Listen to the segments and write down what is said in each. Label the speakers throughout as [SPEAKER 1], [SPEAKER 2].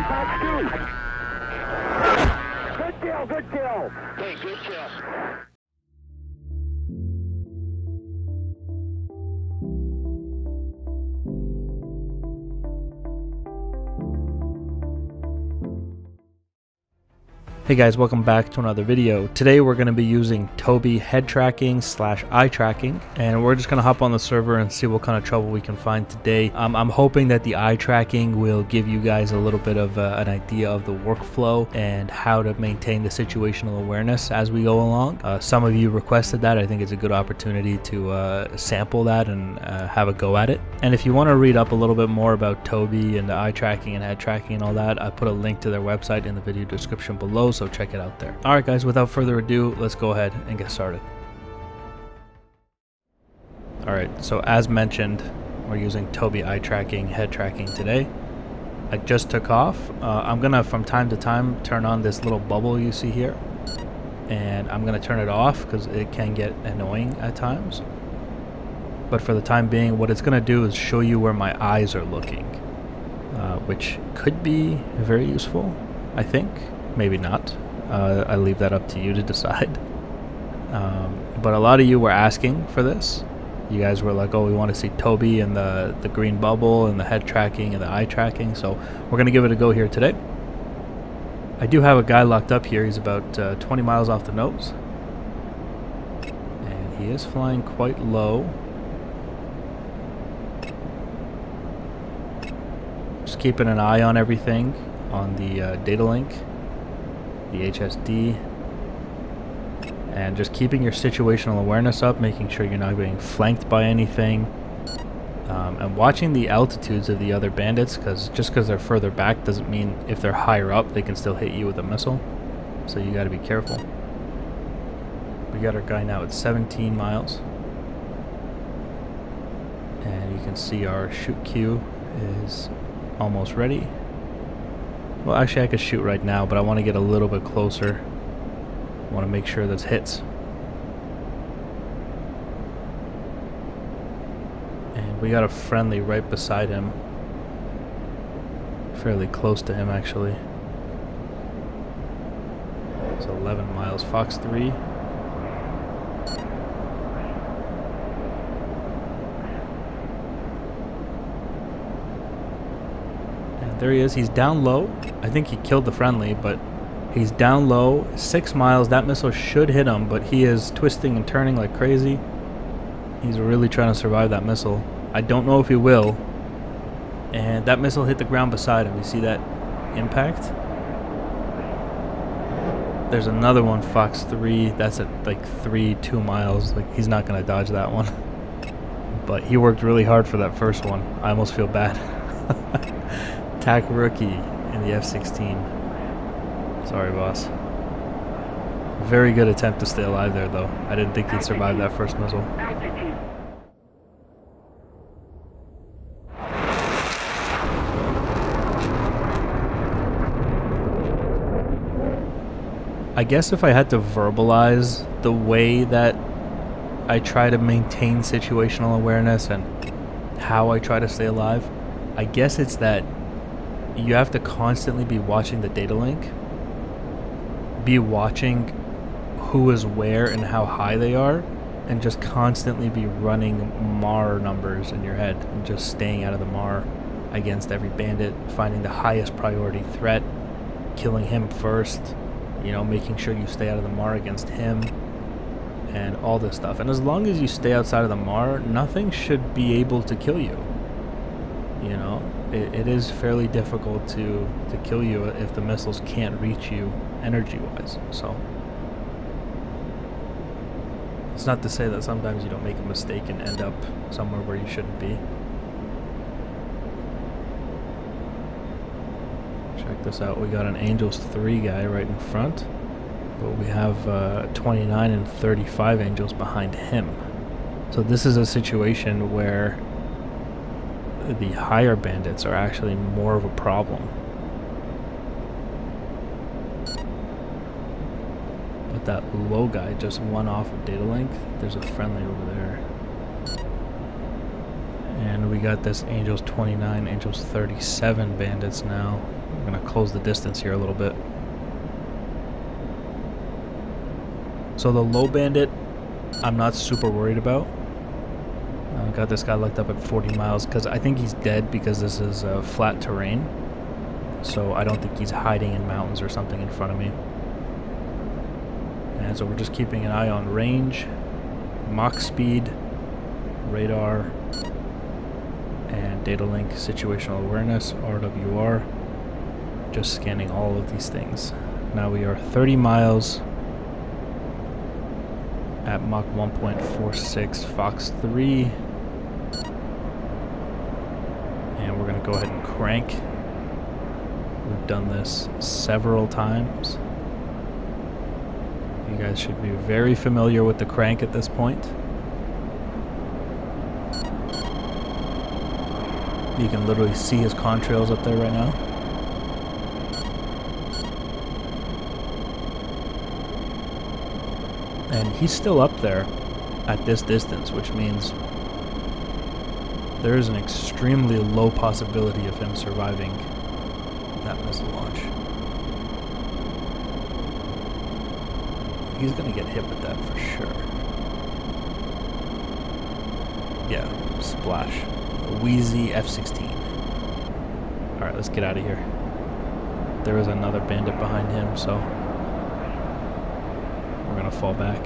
[SPEAKER 1] Good kill, good kill. Okay, good kill.
[SPEAKER 2] Hey guys, welcome back to another video. Today we're going to be using Tobii head tracking / eye tracking, and we're just going to hop on the server and see what kind of trouble we can find today. I'm hoping that the eye tracking will give you guys a little bit of an idea of the workflow and how to maintain the situational awareness as we go along. Some of you requested that. I think it's a good opportunity to sample that and have a go at it. And if you want to read up a little bit more about Tobii and the eye tracking and head tracking and all that, I put a link to their website in the video description below, so check it out there. Alright guys, without further ado, let's go ahead and get started. Alright, so as mentioned, we're using Tobii eye tracking, head tracking today. I just took off. I'm gonna from time to time turn on this little bubble you see here, and I'm gonna turn it off because it can get annoying at times. But for the time being, what it's gonna do is show you where my eyes are looking, which could be very useful, I think. Maybe not. I leave that up to you to decide. But a lot of you were asking for this. You guys were like, oh, we want to see Tobii and the green bubble and the head tracking and the eye tracking. So we're going to give it a go here today. I do have a guy locked up here. He's about 20 miles off the nose. And he is flying quite low. Just keeping an eye on everything on the data link, the HSD, and just keeping your situational awareness up, making sure you're not being flanked by anything, and watching the altitudes of the other bandits, because just because they're further back doesn't mean if they're higher up they can still hit you with a missile, so you got to be careful. We got our guy now at 17 miles, and you can see our shoot queue is almost ready. Well, actually I could shoot right now, but I want to get a little bit closer. I want to make sure that's hits. And we got a friendly right beside him. Fairly close to him, actually. It's 11 miles. Fox 3. There he is. He's down low. I think he killed the friendly, but he's down low. 6 miles. That missile should hit him, but he is twisting and turning like crazy. He's really trying to survive that missile. I don't know if he will. And that missile hit the ground beside him. You see that impact? There's another one, Fox 3. That's at like 2 miles. Like, he's not going to dodge that one. But he worked really hard for that first one. I almost feel bad. Attack rookie in the F-16. Sorry, boss. Very good attempt to stay alive there, though. I didn't think he'd survive that first missile. I guess if I had to verbalize the way that I try to maintain situational awareness and how I try to stay alive, I guess it's that you have to constantly be watching the data link, be watching who is where and how high they are, and just constantly be running MAR numbers in your head and just staying out of the MAR against every bandit, finding the highest priority threat, killing him first, you know, making sure you stay out of the MAR against him, and all this stuff. And as long as you stay outside of the MAR, nothing should be able to kill you. You know, it is fairly difficult to kill you if the missiles can't reach you energy-wise. So it's not to say that sometimes you don't make a mistake and end up somewhere where you shouldn't be. Check this out. We got an Angels 3 guy right in front, but we have 29 and 35 Angels behind him. So this is a situation where the higher bandits are actually more of a problem. But that low guy just won off of data link. There's a friendly over there. And we got this Angels 29, Angels 37 bandits now. gonna close the distance here a little bit. So the low bandit, I'm not super worried about. Got this guy locked up at 40 miles because I think he's dead because this is flat terrain. So I don't think he's hiding in mountains or something in front of me. And so we're just keeping an eye on range, Mach speed, radar, and data link, situational awareness, RWR. Just scanning all of these things. Now we are 30 miles at Mach 1.46 Fox 3. And we're going to go ahead and crank. We've done this several times. You guys should be very familiar with the crank at this point. You can literally see his contrails up there right now. And he's still up there at this distance, which means there is an extremely low possibility of him surviving that missile launch. He's gonna get hit with that for sure. Yeah, splash. A wheezy F-16. Alright, let's get out of here. There is another bandit behind him, so we're gonna fall back.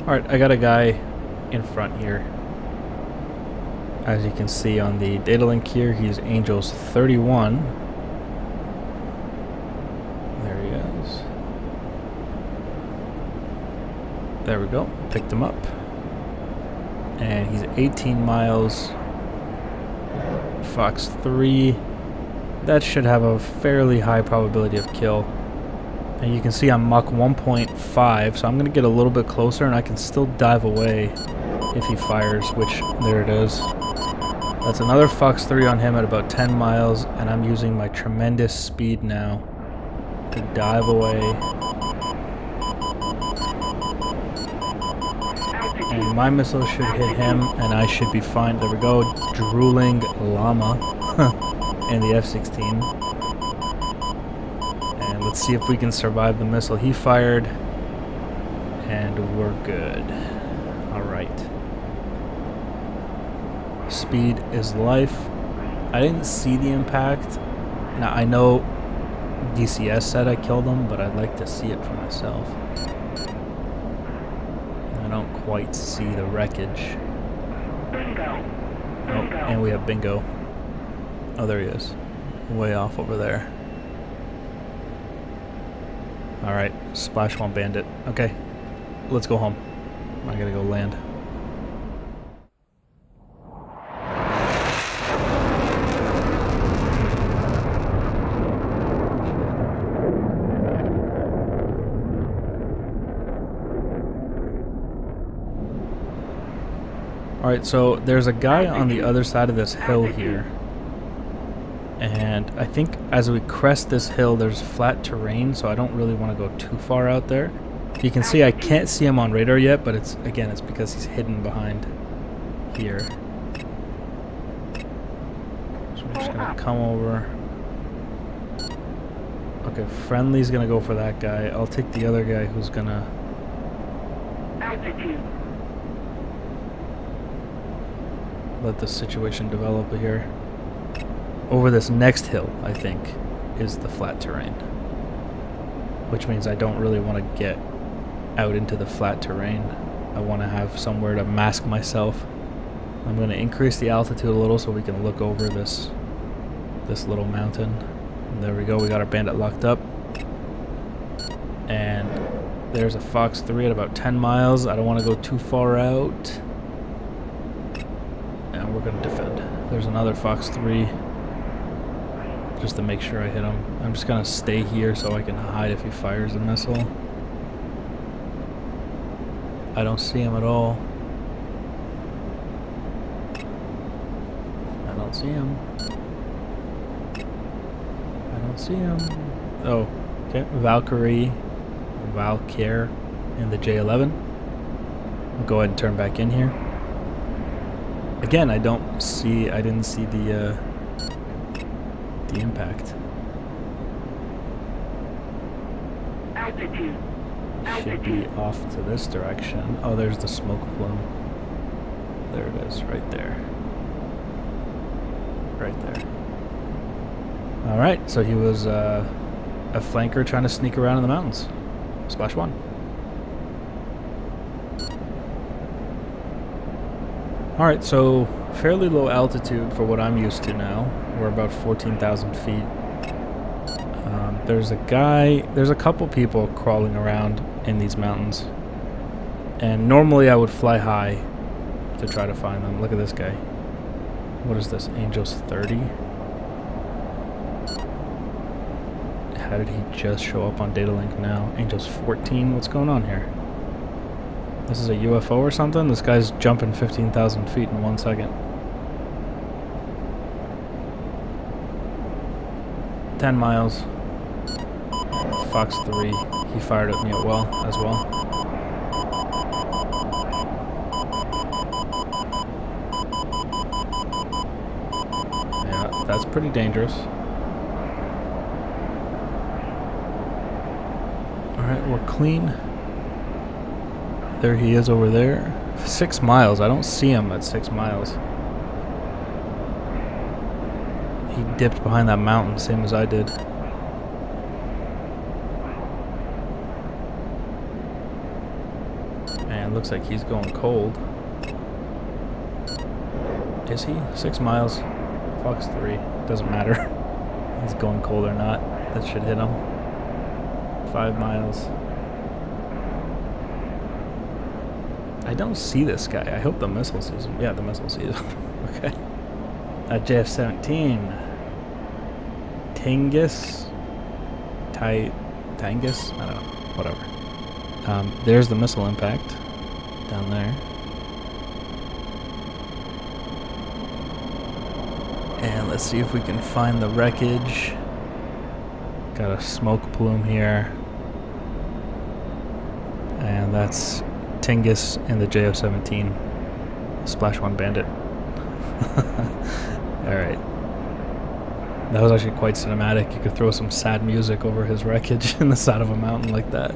[SPEAKER 2] Alright, I got a guy in front here. As you can see on the data link here, he's Angels 31. There he is. There we go. Picked him up. And he's 18 miles. Fox 3. That should have a fairly high probability of kill. And you can see I'm Mach 1.5, so I'm going to get a little bit closer and I can still dive away if he fires, which, there it is. That's another Fox 3 on him at about 10 miles, and I'm using my tremendous speed now to dive away. And my missile should hit him, and I should be fine. There we go, drooling llama and the F-16. And let's see if we can survive the missile he fired. And we're good. Alright. Speed is life. I didn't see the impact. Now I know DCS said I killed him, but I'd like to see it for myself. I don't quite see the wreckage.
[SPEAKER 1] Bingo.
[SPEAKER 2] Oh, and we have bingo. Oh, there he is. Way off over there. Alright, splash one bandit. Okay, let's go home. I gotta go land. Alright, so there's a guy on the other side of this hill here. And I think as we crest this hill, there's flat terrain, so I don't really want to go too far out there. You can see I can't see him on radar yet, but it's because he's hidden behind here. So we're just going to come over. Okay, friendly's going to go for that guy. I'll take the other guy who's going to...
[SPEAKER 1] Altitude.
[SPEAKER 2] Let the situation develop here. Over this next hill, I think, is the flat terrain. Which means I don't really want to get out into the flat terrain. I want to have somewhere to mask myself. I'm going to increase the altitude a little so we can look over this little mountain. And there we go, we got our bandit locked up. And there's a Fox 3 at about 10 miles. I don't want to go too far out. And we're going to defend. There's another Fox 3. Just to make sure I hit him. I'm just gonna stay here so I can hide if he fires a missile. I don't see him at all. I don't see him. I don't see him. Oh, okay. Valkyrie in the J11. I'll go ahead and turn back in here. Again, I didn't see the impact.
[SPEAKER 1] Altitude.
[SPEAKER 2] Should be off to this direction. Oh, there's the smoke plume. There it is, right there. Right there. Alright, so he was a flanker trying to sneak around in the mountains. Splash 1. Alright, so fairly low altitude for what I'm used to now. We're about 14,000 feet. There's a couple people crawling around in these mountains. And normally I would fly high to try to find them. Look at this guy. What is this? Angels 30? How did he just show up on data link now? Angels 14? What's going on here? This is a UFO or something? This guy's jumping 15,000 feet in 1 second. 10 miles. Fox 3. He fired at me as well. Yeah, that's pretty dangerous. Alright, we're clean. There he is over there. 6 miles. I don't see him at 6 miles. He dipped behind that mountain, same as I did. Man, looks like he's going cold. Is he? 6 miles. Fox 3. Doesn't matter. He's going cold or not. That should hit him. 5 miles. I don't see this guy. I hope the missile sees him. Yeah, the missile sees him. Okay. JF-17. Tangus? Tangus? I don't know. Whatever. There's the missile impact. Down there. And let's see if we can find the wreckage. Got a smoke plume here. And that's Tingus in the JF-17. Splash 1 Bandit. Alright. That was actually quite cinematic. You could throw some sad music over his wreckage in the side of a mountain like that.